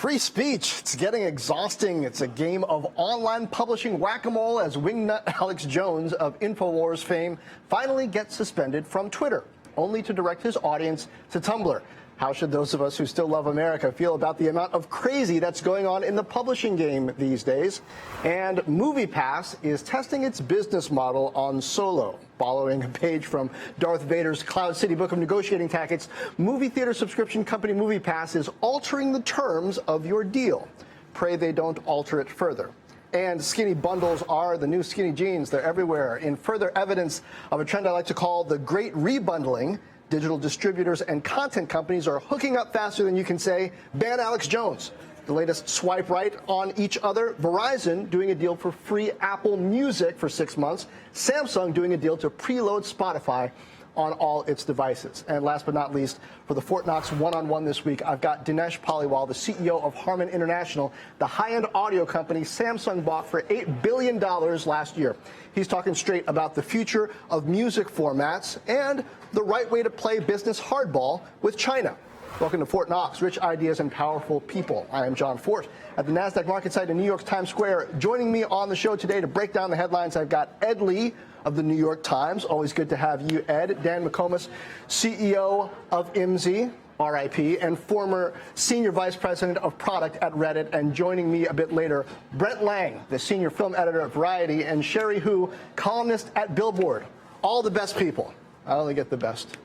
Free speech, it's getting exhausting. It's a game of online publishing whack-a-mole as wingnut Alex Jones of InfoWars fame finally gets suspended from Twitter, only to direct his audience to Tumblr. How should those of us who still love America feel about the amount of crazy that's going on in the publishing game these days? And MoviePass is testing its business model on Solo. Following a page from Darth Vader's Cloud City Book of Negotiating Tactics, movie theater subscription company MoviePass is altering the terms of your deal. Pray they don't alter it further. And skinny bundles are the new skinny jeans. They're everywhere. In further evidence of a trend I like to call the great rebundling, digital distributors and content companies are hooking up faster than you can say, ban Alex Jones. The latest swipe right on each other. Verizon doing a deal for free Apple Music for 6 months. Samsung doing a deal to preload Spotify on all its devices. And last but not least, for the Fortt Knox one-on-one this week, I've got Dinesh Paliwal, the CEO of Harman International, the high-end audio company Samsung bought for $8 billion last year. He's talking straight about the future of music formats and the right way to play business hardball with China. Welcome to Fortt Knox, rich ideas and powerful people. I am John Fortt at the NASDAQ market site in New York's Times Square. Joining me on the show today to break down the headlines, I've got Ed Lee of the New York Times. Always good to have you, Ed. Dan McComas, CEO of IMSI, RIP, and former Senior Vice President of Product at Reddit. And joining me a bit later, Brent Lang, the Senior Film Editor at Variety, and Sherry Hu, columnist at Billboard. All the best people. I only get the best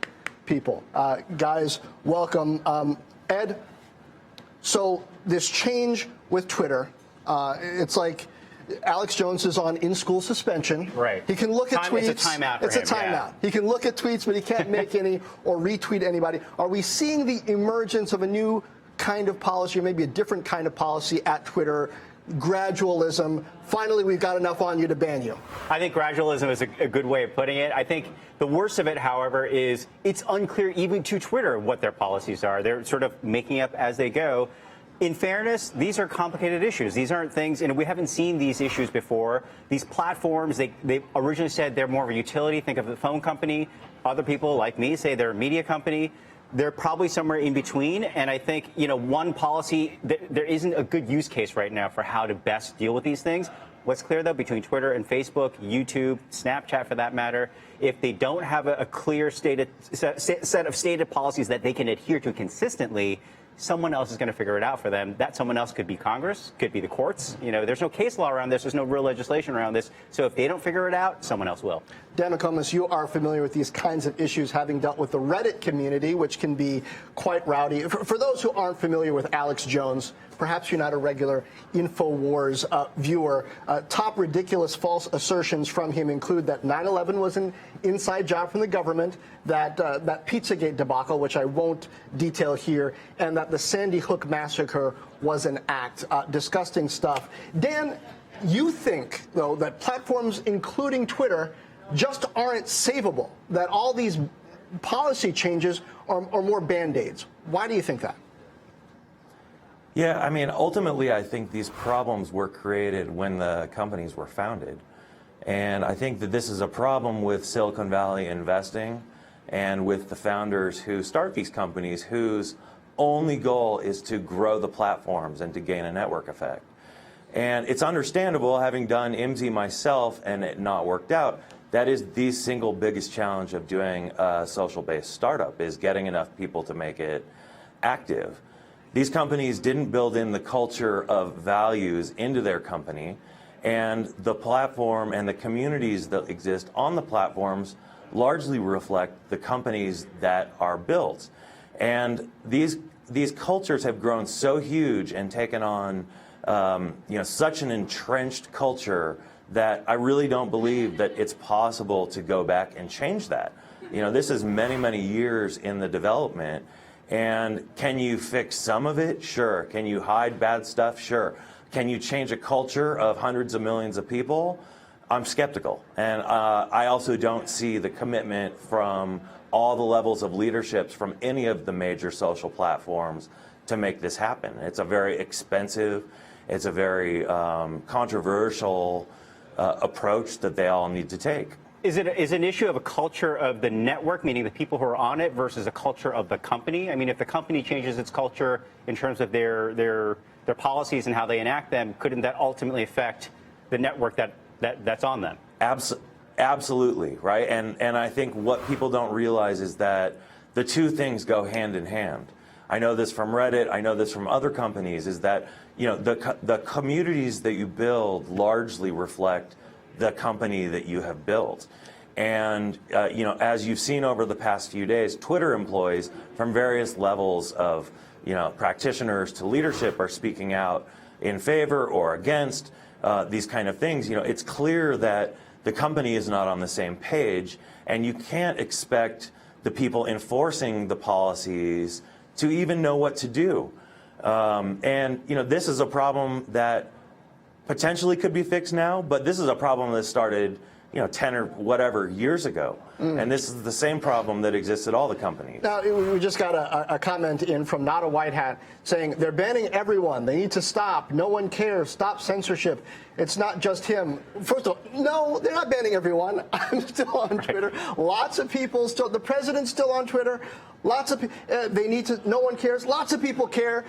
people. Guys, welcome. Ed, so this change with Twitter, it's like Alex Jones is on in-school suspension. Right. He can look at tweets. It's a timeout for him. It's a timeout. Yeah. He can look at tweets, but he can't make any or retweet anybody. Are we seeing the emergence of a new kind of policy, or maybe a different kind of policy at Twitter? Gradualism. Finally, we've got enough on you to ban you. I think gradualism is a good way of putting it. I think the worst of it, however, is it's unclear even to Twitter what their policies are. They're sort of making up as they go. In fairness, these are complicated issues. These aren't things, and we haven't seen these issues before. These platforms, they originally said they're more of a utility. Think of the phone company. Other people like me say they're a media company. They're probably somewhere in between, and I think, one policy, there isn't a good use case right now for how to best deal with these things. What's clear, though, between Twitter and Facebook, YouTube, Snapchat, for that matter, if they don't have a clear set of stated policies that they can adhere to consistently, someone else is going to figure it out for them. That someone else could be Congress, could be the courts. There's no case law around this. There's no real legislation around this. So if they don't figure it out, someone else will. Dan McComas, you are familiar with these kinds of issues, having dealt with the Reddit community, which can be quite rowdy. For those who aren't familiar with Alex Jones, perhaps you're not a regular InfoWars viewer. Top ridiculous false assertions from him include that 9/11 was an inside job from the government, that Pizzagate debacle, which I won't detail here, and that the Sandy Hook massacre was an act. Disgusting stuff. Dan, you think, though, that platforms, including Twitter, just aren't savable, that all these policy changes are more Band-Aids. Why do you think that? Yeah, I mean, ultimately, I think these problems were created when the companies were founded. And I think that this is a problem with Silicon Valley investing and with the founders who start these companies whose only goal is to grow the platforms and to gain a network effect. And it's understandable, having done IMSI myself and it not worked out, that is the single biggest challenge of doing a social-based startup, is getting enough people to make it active. These companies didn't build in the culture of values into their company, and the platform and the communities that exist on the platforms largely reflect the companies that are built. And these cultures have grown so huge and taken on such an entrenched culture that I really don't believe that it's possible to go back and change that. This is many, many years in the development. And can you fix some of it? Sure. Can you hide bad stuff? Sure. Can you change a culture of hundreds of millions of people? I'm skeptical. And I also don't see the commitment from all the levels of leaderships from any of the major social platforms to make this happen. It's a very expensive, it's a very controversial approach that they all need to take. Is it an issue of a culture of the network, meaning the people who are on it, versus a culture of the company? I mean, if the company changes its culture in terms of their policies and how they enact them, couldn't that ultimately affect the network that's on them? Absolutely, right? And I think what people don't realize is that the two things go hand in hand. I know this from Reddit, I know this from other companies, is that the communities that you build largely reflect the company that you have built. And as you've seen over the past few days, Twitter employees from various levels of practitioners to leadership are speaking out in favor or against these kind of things. It's clear that the company is not on the same page, and you can't expect the people enforcing the policies to even know what to do. This is a problem that potentially could be fixed now, but this is a problem that started 10 or whatever years ago. And this is the same problem that exists at all the companies. Now, we just got a comment in from Not a White Hat saying they're banning everyone. They need to stop. No one cares. Stop censorship. It's not just him. First of all, no, they're not banning everyone. I'm still on Twitter. Lots of people still. The president's still on Twitter. Lots of they need to. No one cares. Lots of people care.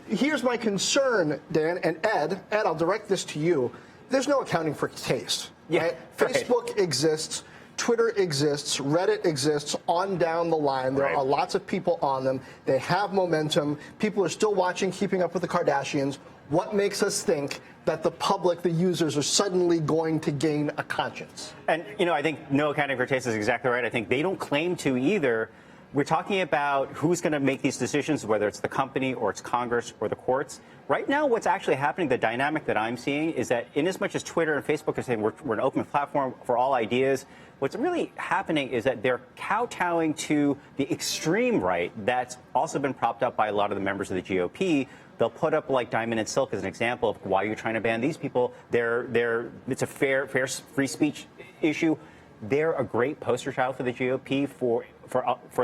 Here's my concern, Dan and Ed. Ed, I'll direct this to you. There's no accounting for taste. Yeah, right? Facebook exists, Twitter exists, Reddit exists, on down the line. There are lots of people on them. They have momentum. People are still watching Keeping Up with the Kardashians. What makes us think that the public, the users, are suddenly going to gain a conscience? And, I think no accounting for taste is exactly right. I think they don't claim to either. We're talking about who's going to make these decisions, whether it's the company or it's Congress or the courts. Right now, what's actually happening, the dynamic that I'm seeing, is that in as much as Twitter and Facebook are saying we're an open platform for all ideas, what's really happening is that they're kowtowing to the extreme right that's also been propped up by a lot of the members of the GOP. They'll put up like Diamond and Silk as an example of why you're trying to ban these people. It's a fair free speech issue. They're a great poster child for the GOP for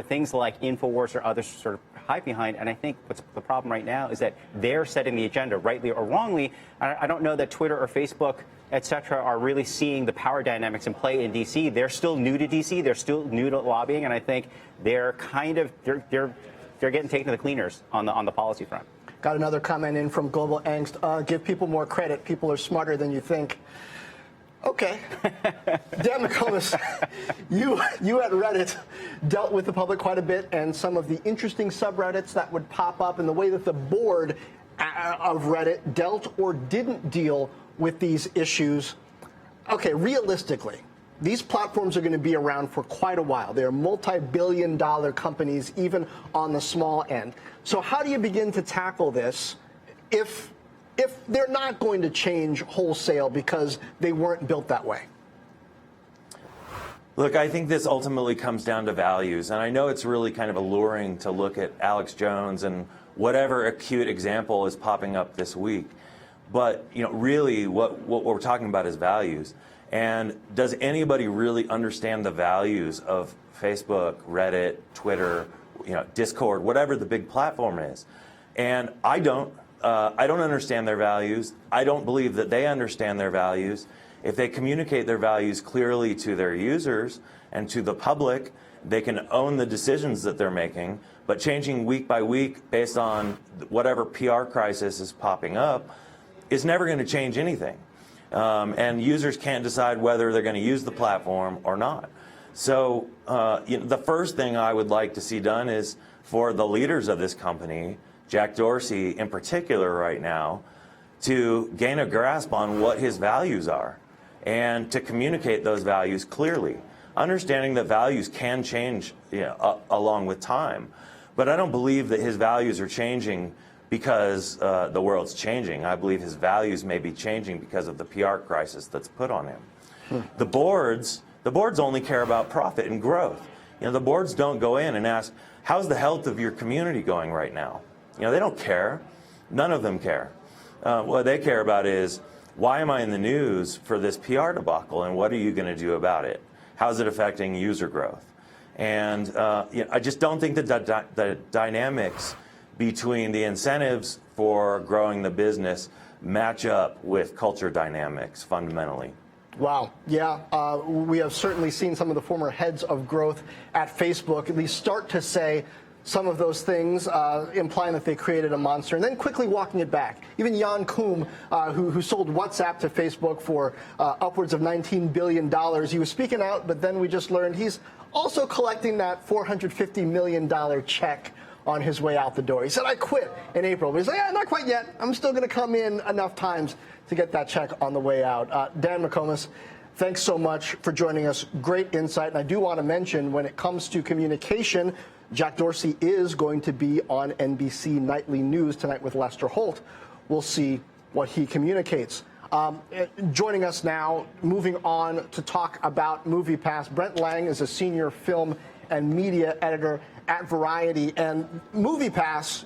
things like InfoWars or others sort of hide behind. And I think what's the problem right now is that they're setting the agenda, rightly or wrongly. I don't know that Twitter or Facebook, et cetera, are really seeing the power dynamics in play in D.C. They're still new to D.C. They're still new to lobbying. And I think they're getting taken to the cleaners on the policy front. Got another comment in from Global Angst. Give people more credit. People are smarter than you think. Okay. Dan McComas, you at Reddit dealt with the public quite a bit and some of the interesting subreddits that would pop up and the way that the board of Reddit dealt or didn't deal with these issues. Okay, realistically, these platforms are going to be around for quite a while. They're multi-billion-dollar companies, even on the small end. So how do you begin to tackle this if they're not going to change wholesale because they weren't built that way? Look, I think this ultimately comes down to values. And I know it's really kind of alluring to look at Alex Jones and whatever acute example is popping up this week. But, really what we're talking about is values. And does anybody really understand the values of Facebook, Reddit, Twitter, Discord, whatever the big platform is? And I don't understand their values. I don't believe that they understand their values. If they communicate their values clearly to their users and to the public, they can own the decisions that they're making. But changing week by week based on whatever PR crisis is popping up is never going to change anything. And users can't decide whether they're going to use the platform or not. So the first thing I would like to see done is for the leaders of this company, Jack Dorsey in particular right now, to gain a grasp on what his values are and to communicate those values clearly, understanding that values can change along with time. But I don't believe that his values are changing because the world's changing. I believe his values may be changing because of the PR crisis that's put on him. The boards only care about profit and growth. The boards don't go in and ask, how's the health of your community going right now? They don't care. None of them care. What they care about is, why am I in the news for this PR debacle, and what are you going to do about it? How's it affecting user growth? And I just don't think that the dynamics between the incentives for growing the business match up with culture dynamics fundamentally. Wow. Yeah, we have certainly seen some of the former heads of growth at Facebook at least start to say some of those things, implying that they created a monster, and then quickly walking it back. Even Jan Koum, who sold WhatsApp to Facebook for upwards of $19 billion, he was speaking out, but then we just learned he's also collecting that $450 million check on his way out the door. He said, I quit in April. But he's like, yeah, not quite yet. I'm still going to come in enough times to get that check on the way out. Dan McComas, thanks so much for joining us. Great insight. And I do want to mention, when it comes to communication, Jack Dorsey is going to be on NBC Nightly News tonight with Lester Holt. We'll see what he communicates. Joining us now, moving on to talk about MoviePass, Brent Lang is a senior film and media editor at Variety. And MoviePass,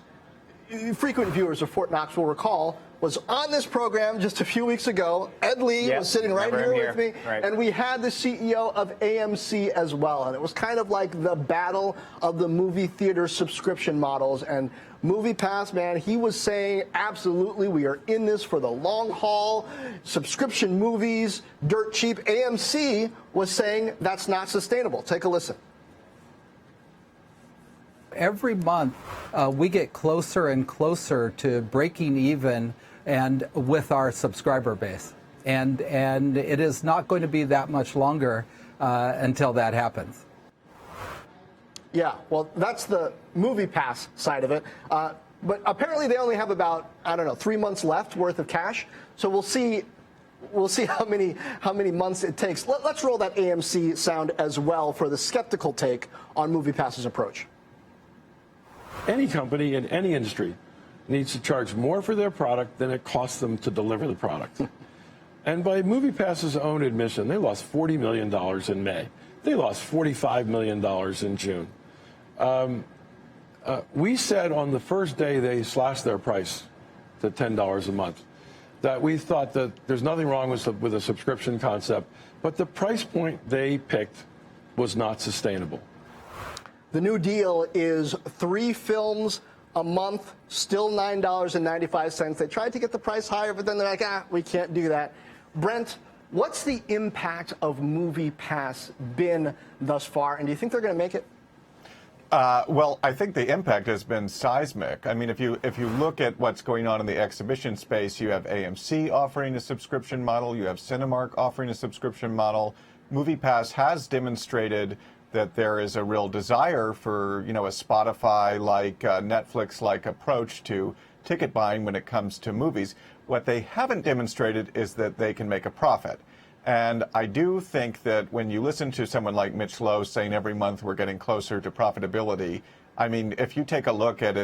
frequent viewers of Fortt Knox will recall, was on this program just a few weeks ago. Ed Lee was sitting right here with me, and we had the CEO of AMC as well. And it was kind of like the battle of the movie theater subscription models. And MoviePass, man, he was saying, absolutely, we are in this for the long haul. Subscription movies, dirt cheap. AMC was saying that's not sustainable. Take a listen. Every month, we get closer and closer to breaking even and with our subscriber base. And it is not going to be that much longer until that happens. Yeah, well, that's the MoviePass side of it. But apparently they only have about, I don't know, 3 months left worth of cash. So we'll see how many months it takes. Let's roll that AMC sound as well for the skeptical take on MoviePass's approach. Any company in any industry needs to charge more for their product than it costs them to deliver the product. And by MoviePass's own admission, they lost $40 million in May. They lost $45 million in June. We said on the first day they slashed their price to $10 a month that we thought that there's nothing wrong with a subscription concept, but the price point they picked was not sustainable. The new deal is 3 films a month, still $9.95. They tried to get the price higher, but then they're like, we can't do that. Brent, what's the impact of MoviePass been thus far, and do you think they're going to make it? Well, I think the impact has been seismic. I mean, if you look at what's going on in the exhibition space, you have AMC offering a subscription model, you have Cinemark offering a subscription model. MoviePass has demonstrated that there is a real desire for, a Spotify-like, Netflix-like approach to ticket buying when it comes to movies. What they haven't demonstrated is that they can make a profit. And I do think that when you listen to someone like Mitch Lowe saying every month we're getting closer to profitability, I mean, if you take a look at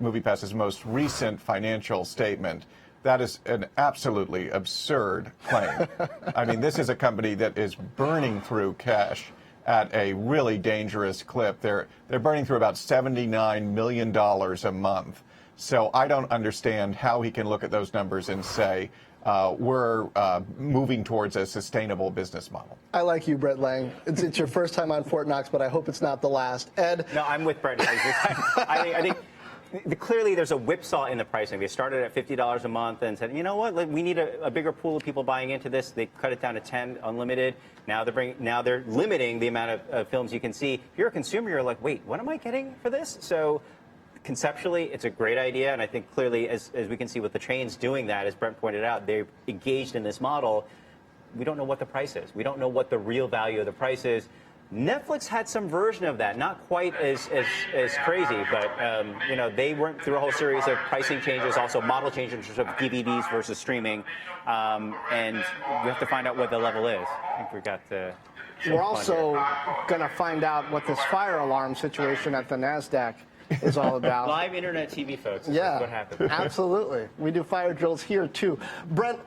MoviePass's most recent financial statement, that is an absolutely absurd claim. I mean, this is a company that is burning through cash at a really dangerous clip. They're burning through about $79 million a month. So I don't understand how he can look at those numbers and say, we're moving towards a sustainable business model. I like you, Brent Lang. It's your first time on Fortt Knox, but I hope it's not the last. Ed? No, I'm with Brent. I think clearly there's a whipsaw in the pricing. They started at $50 a month and said, you know what, we need a bigger pool of people buying into this. They cut it down to 10 unlimited. Now they're limiting the amount of films you can see. If you're a consumer, you're like, wait, what am I getting for this? So conceptually, it's a great idea, and I think clearly, as we can see with the chains doing that, as Brent pointed out, they're engaged in this model. We don't know what the price is. We don't know what the real value of the price is. Netflix had some version of that, not quite as crazy, but they went through a whole series of pricing changes, also model changes in terms of DVDs versus streaming, and we have to find out what the level is. I think we got to. We're also going to find out what this fire alarm situation at the NASDAQ is all about. Live internet TV, folks. This is what happens. Absolutely. We do fire drills here, too. Brent,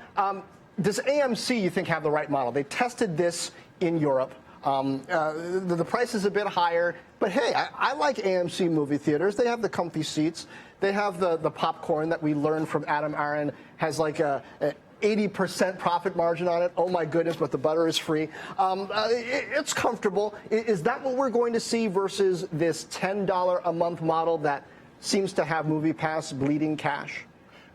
does AMC, you think, have the right model? They tested this in Europe. The price is a bit higher, but hey, I like AMC movie theaters. They have the comfy seats. They have the popcorn that we learned from Adam Aron has like a 80% profit margin on it. Oh my goodness, but the butter is free. It's comfortable. Is that what we're going to see versus this $10 a month model that seems to have MoviePass bleeding cash?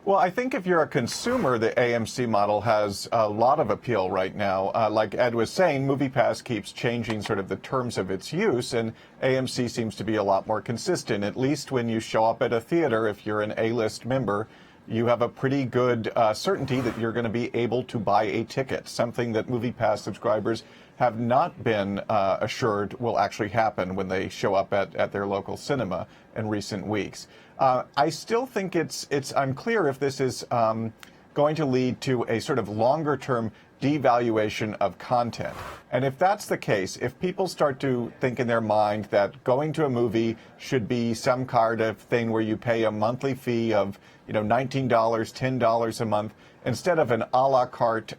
Well, I think if you're a consumer, the AMC model has a lot of appeal right now. Like Ed was saying, MoviePass keeps changing sort of the terms of its use, and AMC seems to be a lot more consistent. At least when you show up at a theater, if you're an A-list member, you have a pretty good certainty that you're going to be able to buy a ticket, something that MoviePass subscribers have not been assured will actually happen when they show up at their local cinema in recent weeks. I still think it's unclear if this is going to lead to a sort of longer-term devaluation of content. And if that's the case, if people start to think in their mind that going to a movie should be some kind of thing where you pay a monthly fee of, $19, $10 a month, instead of an a la carte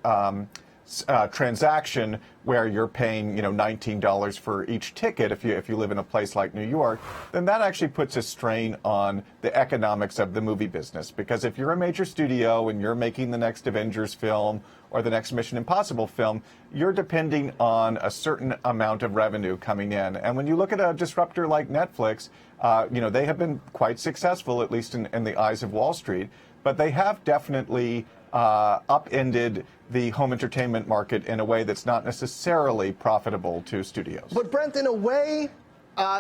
transaction where you're paying, $19 for each ticket if you live in a place like New York, then that actually puts a strain on the economics of the movie business. Because if you're a major studio and you're making the next Avengers film or the next Mission Impossible film, you're depending on a certain amount of revenue coming in. And when you look at a disruptor like Netflix, they have been quite successful, at least in the eyes of Wall Street, but they have definitely upended the home entertainment market in a way that's not necessarily profitable to studios. But Brent, in a way,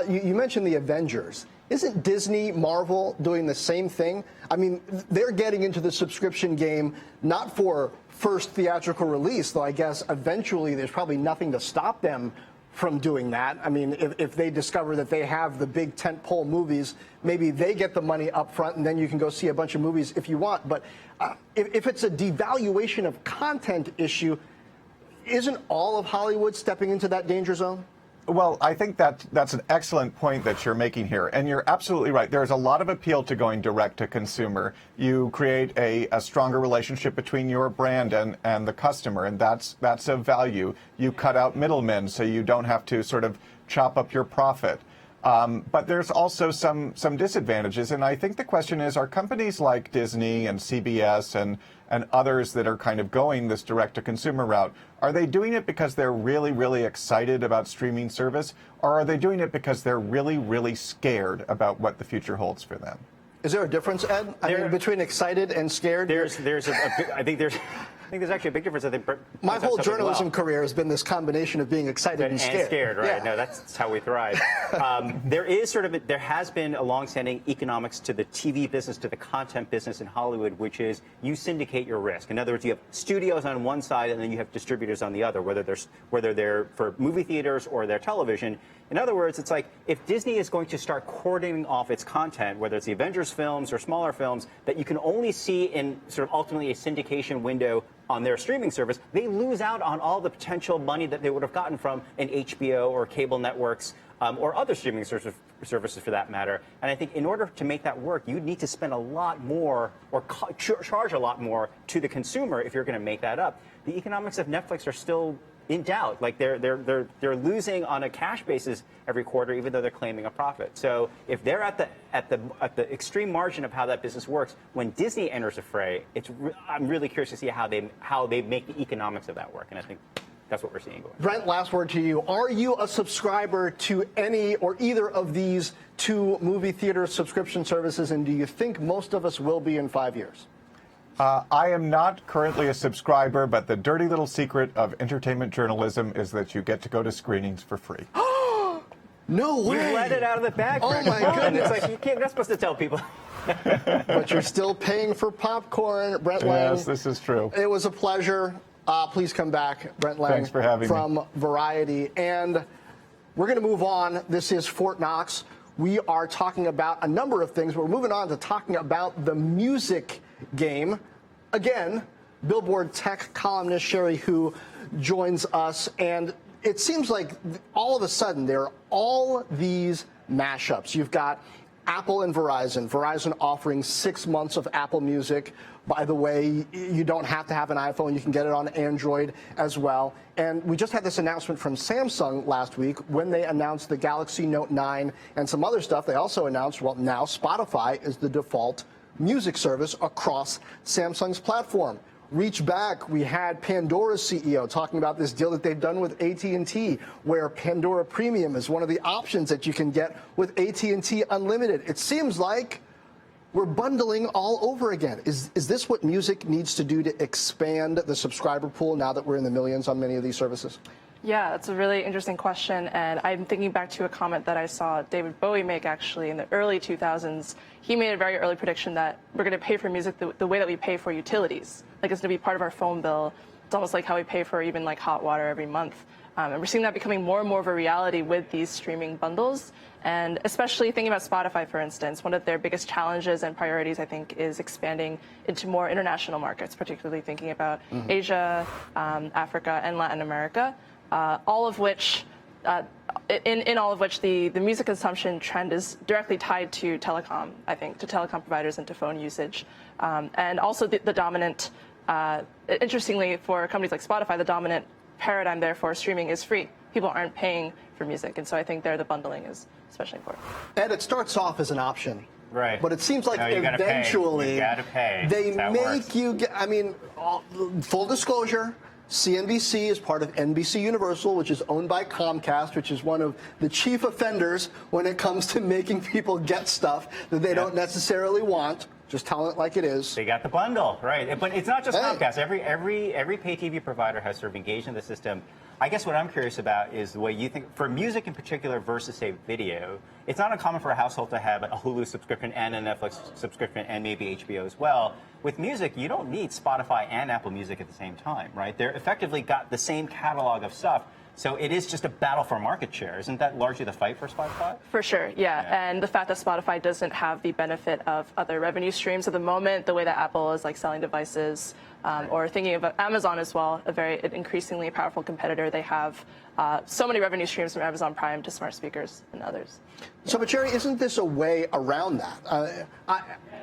you mentioned the Avengers. Isn't Disney, Marvel doing the same thing? I mean, they're getting into the subscription game not for first theatrical release, though I guess eventually there's probably nothing to stop them from doing that. I mean, if they discover that they have the big tentpole movies, maybe they get the money up front and then you can go see a bunch of movies if you want. But if it's a devaluation of content issue, isn't all of Hollywood stepping into that danger zone? Well, I think that's an excellent point that you're making here. And you're absolutely right. There's a lot of appeal to going direct to consumer. You create a stronger relationship between your brand and the customer, and that's of value. You cut out middlemen so you don't have to sort of chop up your profit. But there's also some disadvantages. And I think the question is, are companies like Disney and CBS and others that are kind of going this direct-to-consumer route, are they doing it because they're really, really excited about streaming service, or are they doing it because they're really, really scared about what the future holds for them? Is there a difference, Ed? I mean, between excited and scared? I think there's actually a big difference. I think my whole journalism career has been this combination of being excited and scared. Right? Yeah. No, that's how we thrive. There has been a longstanding economics to the TV business, to the content business in Hollywood, which is you syndicate your risk. In other words, you have studios on one side and then you have distributors on the other, whether they're for movie theaters or their television. In other words, it's like if Disney is going to start cordoning off its content, whether it's the Avengers films or smaller films that you can only see in sort of ultimately a syndication window on their streaming service, they lose out on all the potential money that they would have gotten from an HBO or cable networks or other streaming services for that matter. And I think in order to make that work, you need to spend a lot more or charge a lot more to the consumer if you're going to make that up. The economics of Netflix are still in doubt. Like they're losing on a cash basis every quarter, even though they're claiming a profit. So if they're at the extreme margin of how that business works, when Disney enters the fray, I'm really curious to see how they make the economics of that work. And I think that's what we're seeing going on. Brent, last word to you. Are you a subscriber to any or either of these two movie theater subscription services, and do you think most of us will be in 5 years? I am not currently a subscriber, but the dirty little secret of entertainment journalism is that you get to go to screenings for free. No way! You let it out of the bag. Oh Brent. my goodness! It's like you're not supposed to tell people. But you're still paying for popcorn, Brent Lang. Yes, this is true. It was a pleasure. Please come back, Brent Lang. Thanks for having me. From Variety. And we're going to move on. This is Fortt Knox. We are talking about a number of things. We're moving on to talking about the music game. Again, Billboard tech columnist Sherry Hu joins us, and it seems like all of a sudden there are all these mashups. You've got Apple and Verizon. Verizon offering 6 months of Apple Music. By the way, you don't have to have an iPhone. You can get it on Android as well. And we just had this announcement from Samsung last week when they announced the Galaxy Note 9 and some other stuff. They also announced, well, now Spotify is the default music service across Samsung's platform. Reach back, we had Pandora's CEO talking about this deal that they've done with AT&T, where Pandora Premium is one of the options that you can get with AT&T Unlimited. It seems like we're bundling all over again. Is this what music needs to do to expand the subscriber pool now that we're in the millions on many of these services? Yeah, that's a really interesting question, and I'm thinking back to a comment that I saw David Bowie make actually in the early 2000s. He made a very early prediction that we're going to pay for music the way that we pay for utilities. Like it's going to be part of our phone bill. It's almost like how we pay for even like hot water every month. And we're seeing that becoming more and more of a reality with these streaming bundles. And especially thinking about Spotify, for instance, one of their biggest challenges and priorities, I think, is expanding into more international markets, particularly thinking about Asia, Africa, and Latin America. All of which, in all of which, the music consumption trend is directly tied to telecom, I think, to telecom providers and to phone usage. And also the dominant, interestingly, for companies like Spotify, the dominant paradigm there for streaming is free. People aren't paying for music. And so I think there the bundling is especially important. And it starts off as an option. Right. But it seems like you eventually gotta pay. They That make works. you get, I mean, full disclosure, CNBC is part of NBC Universal, which is owned by Comcast, which is one of the chief offenders when it comes to making people get stuff that they don't necessarily want. Just telling it like it is. They got the bundle, right? But it's not just Comcast. Every pay TV provider has sort of engaged in the system. I guess what I'm curious about is the way you think, for music in particular versus, say, video, it's not uncommon for a household to have a Hulu subscription and a Netflix subscription and maybe HBO as well. With music, you don't need Spotify and Apple Music at the same time, right? They're effectively got the same catalog of stuff. So it is just a battle for market share. Isn't that largely the fight for Spotify? For sure, yeah. And the fact that Spotify doesn't have the benefit of other revenue streams at the moment, the way that Apple is like selling devices, or thinking of Amazon as well, an increasingly powerful competitor. They have so many revenue streams from Amazon Prime to smart speakers and others. So, but Jerry, isn't this a way around that?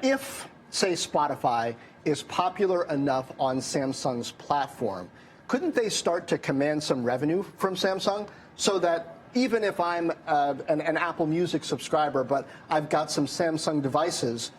If, say, Spotify is popular enough on Samsung's platform, couldn't they start to command some revenue from Samsung so that even if I'm an Apple Music subscriber, but I've got some Samsung devices,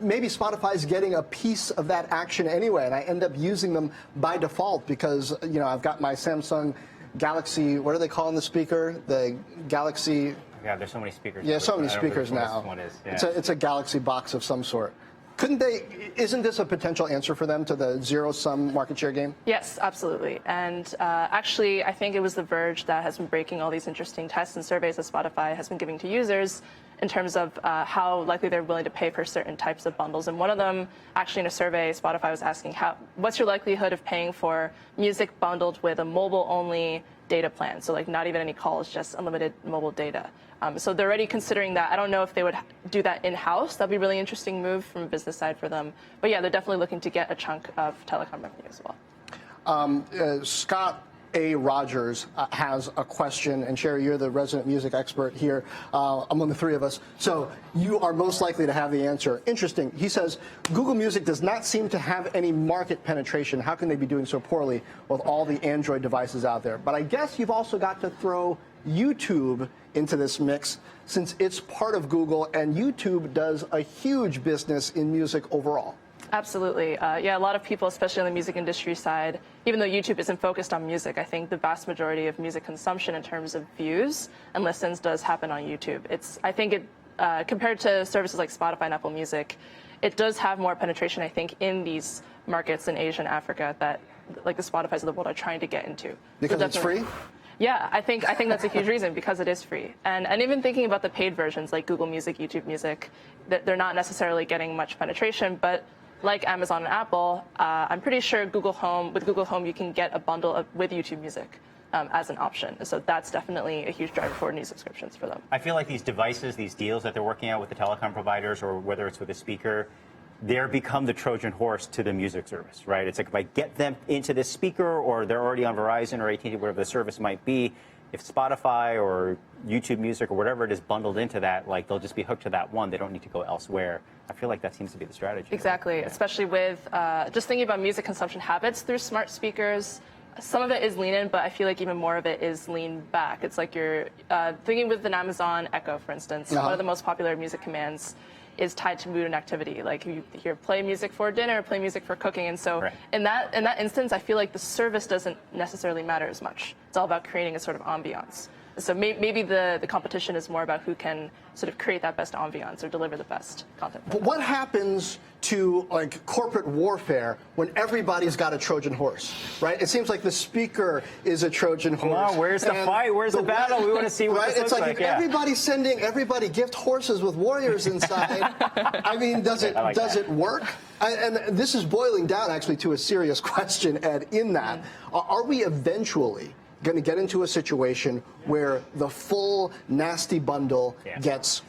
maybe Spotify's getting a piece of that action anyway, and I end up using them by default because, you know, I've got my Samsung Galaxy, what are they calling the speaker? The Galaxy... Yeah, there's so many speakers. Yeah, so many speakers now. now. One is, yeah. It's a Galaxy box of some sort. Couldn't they, isn't this a potential answer for them to the zero-sum market share game? Yes, absolutely. And actually, I think it was The Verge that has been breaking all these interesting tests and surveys that Spotify has been giving to users in terms of how likely they're willing to pay for certain types of bundles. And one of them, actually in a survey, Spotify was asking, what's your likelihood of paying for music bundled with a mobile-only data plan? So like not even any calls, just unlimited mobile data. So they're already considering that. I don't know if they would do that in-house. That'd be a really interesting move from a business side for them. But yeah, they're definitely looking to get a chunk of telecom revenue as well. Scott A. Rogers has a question, and Sherry, you're the resident music expert here among the three of us, so you are most likely to have the answer. Interesting. He says, Google Music does not seem to have any market penetration. How can they be doing so poorly with all the Android devices out there? But I guess you've also got to throw YouTube into this mix since it's part of Google, and YouTube does a huge business in music overall. Absolutely. Yeah, a lot of people, especially on the music industry side, even though YouTube isn't focused on music, I think the vast majority of music consumption in terms of views and listens does happen on YouTube. I think compared to services like Spotify and Apple Music, it does have more penetration, I think, in these markets in Asia and Africa that like the Spotifys of the world are trying to get into. Because it's free? Yeah, I think that's a huge reason because it is free. And even thinking about the paid versions like Google Music, YouTube Music, that they're not necessarily getting much penetration, but like Amazon and Apple, I'm pretty sure with Google Home, you can get a bundle with YouTube Music as an option. So that's definitely a huge driver for new subscriptions for them. I feel like these devices, these deals that they're working out with the telecom providers or whether it's with a speaker, they're become the Trojan horse to the music service, right? It's like if I get them into this speaker or they're already on Verizon or AT&T, whatever the service might be, if Spotify or YouTube Music or whatever it is bundled into that, like they'll just be hooked to that one. They don't need to go elsewhere. I feel like that seems to be the strategy. Exactly, Yeah. Especially with just thinking about music consumption habits through smart speakers. Some of it is lean in, but I feel like even more of it is lean back. It's like you're thinking with an Amazon Echo, for instance, one of the most popular music commands is tied to mood and activity. Like you hear play music for dinner, play music for cooking. And so in that instance, I feel like the service doesn't necessarily matter as much. It's all about creating a sort of ambiance. So maybe the competition is more about who can sort of create that best ambiance or deliver the best content. But what happens to like corporate warfare when everybody's got a Trojan horse, right? It seems like the speaker is a Trojan horse. Come on, where's the fight? Where's the battle? We want to see what right? this It's looks like if yeah. everybody's sending everybody gift horses with warriors inside. I mean, does it work? And this is boiling down actually to a serious question, Ed. In that, are we eventually going to get into a situation where the full nasty bundle gets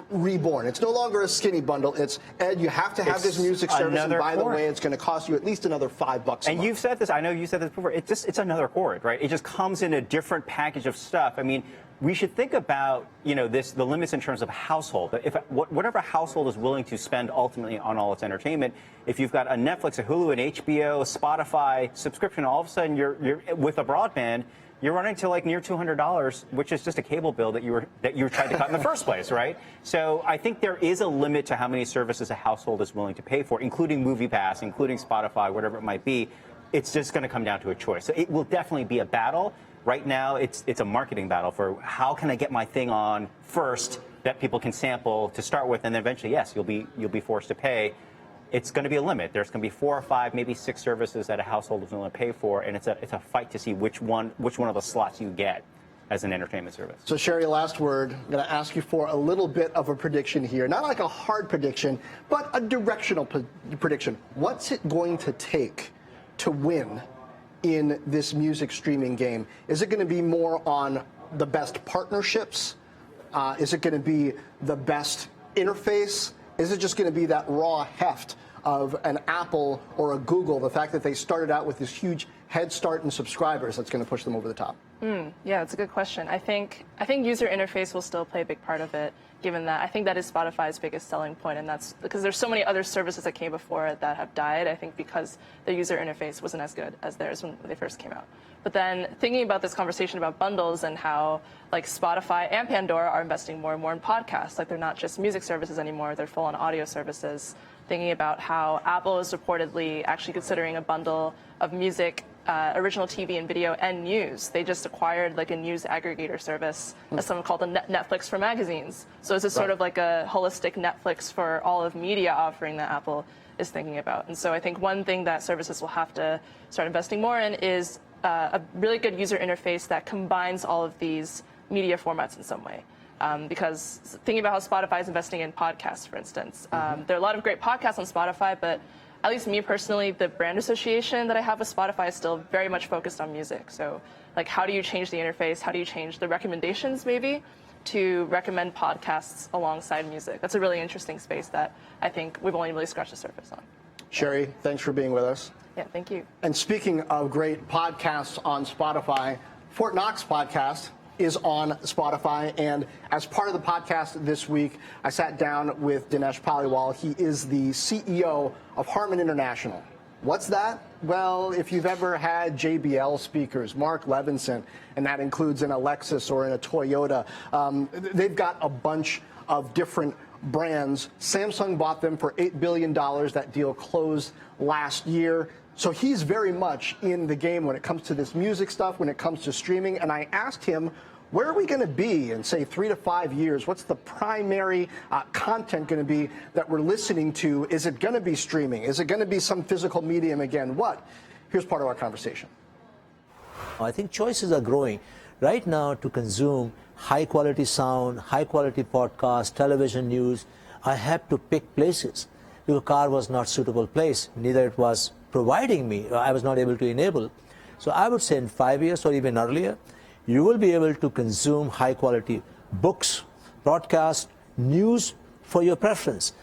reborn? It's no longer a skinny bundle. It's, Ed, you have to have this music service, and by the way, it's going to cost you at least another $5 a month. And you've said this, I know you said this before, it's another cord, right? It just comes in a different package of stuff. I mean, we should think about, the limits in terms of household. If whatever household is willing to spend ultimately on all its entertainment, if you've got a Netflix, a Hulu, an HBO, a Spotify subscription, all of a sudden you're with a broadband, you're running to like near $200, which is just a cable bill that you were trying to cut in the first place, right? So I think there is a limit to how many services a household is willing to pay for, including MoviePass, including Spotify, whatever it might be. It's just going to come down to a choice. So it will definitely be a battle. Right now, it's a marketing battle for how can I get my thing on first that people can sample to start with, and then eventually, yes, you'll be forced to pay. It's going to be a limit. There's going to be 4 or 5, maybe 6 services that a household is willing to pay for, and it's a fight to see which one of the slots you get as an entertainment service. So, Sherry, last word. I'm going to ask you for a little bit of a prediction here. Not like a hard prediction, but a directional prediction. What's it going to take to win in this music streaming game? Is it going to be more on the best partnerships? Is it going to be the best interface? Is it just going to be that raw heft of an Apple or a Google, the fact that they started out with this huge head start in subscribers that's going to push them over the top? Yeah, that's a good question. I think user interface will still play a big part of it, given that I think that is Spotify's biggest selling point, and that's because there's so many other services that came before it that have died, I think because the user interface wasn't as good as theirs when they first came out. But then thinking about this conversation about bundles and how like Spotify and Pandora are investing more and more in podcasts, like they're not just music services anymore, they're full-on audio services. Thinking about how Apple is reportedly actually considering a bundle of music, original TV and video, and news. They just acquired like a news aggregator service, as someone called the Netflix for magazines. So it's sort of like a holistic Netflix for all of media offering that Apple is thinking about. And so I think one thing that services will have to start investing more in is a really good user interface that combines all of these media formats in some way. Because thinking about how Spotify is investing in podcasts, for instance, there are a lot of great podcasts on Spotify, but at least me personally, the brand association that I have with Spotify is still very much focused on music. So, like, how do you change the interface? How do you change the recommendations, maybe, to recommend podcasts alongside music? That's a really interesting space that I think we've only really scratched the surface on. Sherry, thanks for being with us. Yeah, thank you. And speaking of great podcasts on Spotify, Fortt Knox podcast is on Spotify, and as part of the podcast this week, I sat down with Dinesh Paliwal. He is the CEO of Harman International. What's that? Well, if you've ever had JBL speakers, Mark Levinson, and that includes an Lexus or in a Toyota, they've got a bunch of different brands. Samsung bought them for $8 billion. That deal closed last year. So he's very much in the game when it comes to this music stuff, when it comes to streaming. And I asked him, where are we going to be in, say, 3 to 5 years? What's the primary content going to be that we're listening to? Is it going to be streaming? Is it going to be some physical medium again? What? Here's part of our conversation. I think choices are growing. Right now, to consume high-quality sound, high-quality podcast, television news, I have to pick places. Your car was not a suitable place. Neither it was providing me. I was not able to enable. So I would say in 5 years or even earlier, you will be able to consume high-quality books, broadcast, news for your preference.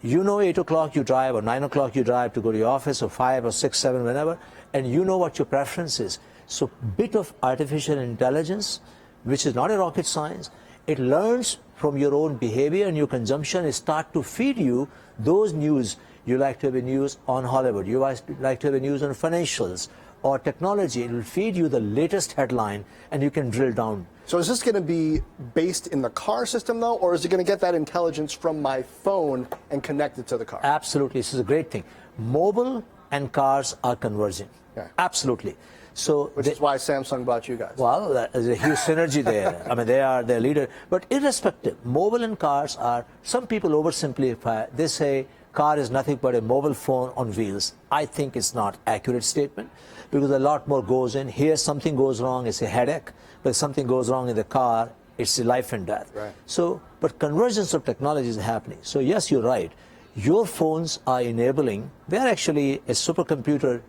You know 8 o'clock you drive or 9 o'clock you drive to go to your office, or 5 or 6, 7, whenever, and you know what your preference is. So bit of artificial intelligence, which is not a rocket science, it learns from your own behavior and your consumption. It starts to feed you those news. You like to have a news on Hollywood. You like to have a news on financials or technology. It will feed you the latest headline, and you can drill down. So is this going to be based in the car system, though, or is it going to get that intelligence from my phone and connect it to the car? Absolutely. This is a great thing. Mobile and cars are converging. Yeah. Absolutely. So Which is why Samsung brought you guys. well, there's a huge synergy there. I mean, they are their leader. But irrespective, mobile and cars are, some people oversimplify. They say car is nothing but a mobile phone on wheels. I think it's not accurate statement because a lot more goes in. Here, something goes wrong, it's a headache. But if something goes wrong in the car, it's a life and death. Right. So, but convergence of technology is happening. So yes, you're right. Your phones are enabling, they're actually a supercomputer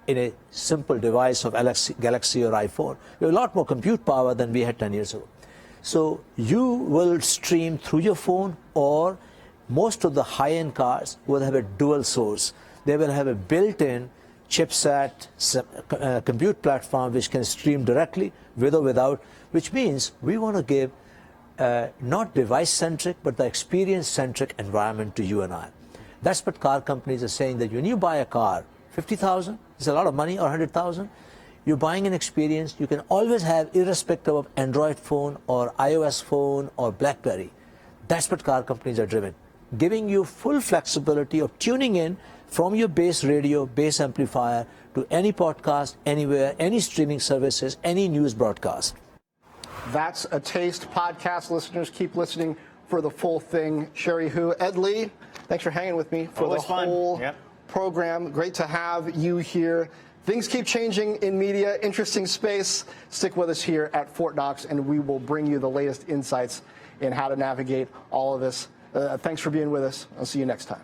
in a simple device of Galaxy or iPhone. We have a lot more compute power than we had 10 years ago. So you will stream through your phone, or most of the high-end cars will have a dual source. They will have a built-in chipset compute platform which can stream directly with or without, which means we want to give not device-centric, but the experience-centric environment to you and I. That's what car companies are saying, that when you buy a car, 50,000 is a lot of money, or 100,000. You're buying an experience you can always have, irrespective of Android phone or iOS phone or BlackBerry. That's what car companies are driven, giving you full flexibility of tuning in from your base radio, base amplifier to any podcast, anywhere, any streaming services, any news broadcast. That's a taste. Podcast listeners, keep listening for the full thing. Sherry Hu, Ed Lee, thanks for hanging with me for the whole program. Great to have you here. Things keep changing in media, interesting space. Stick with us here at Fort Knox, and we will bring you the latest insights in how to navigate all of this. Thanks for being with us. I'll see you next time.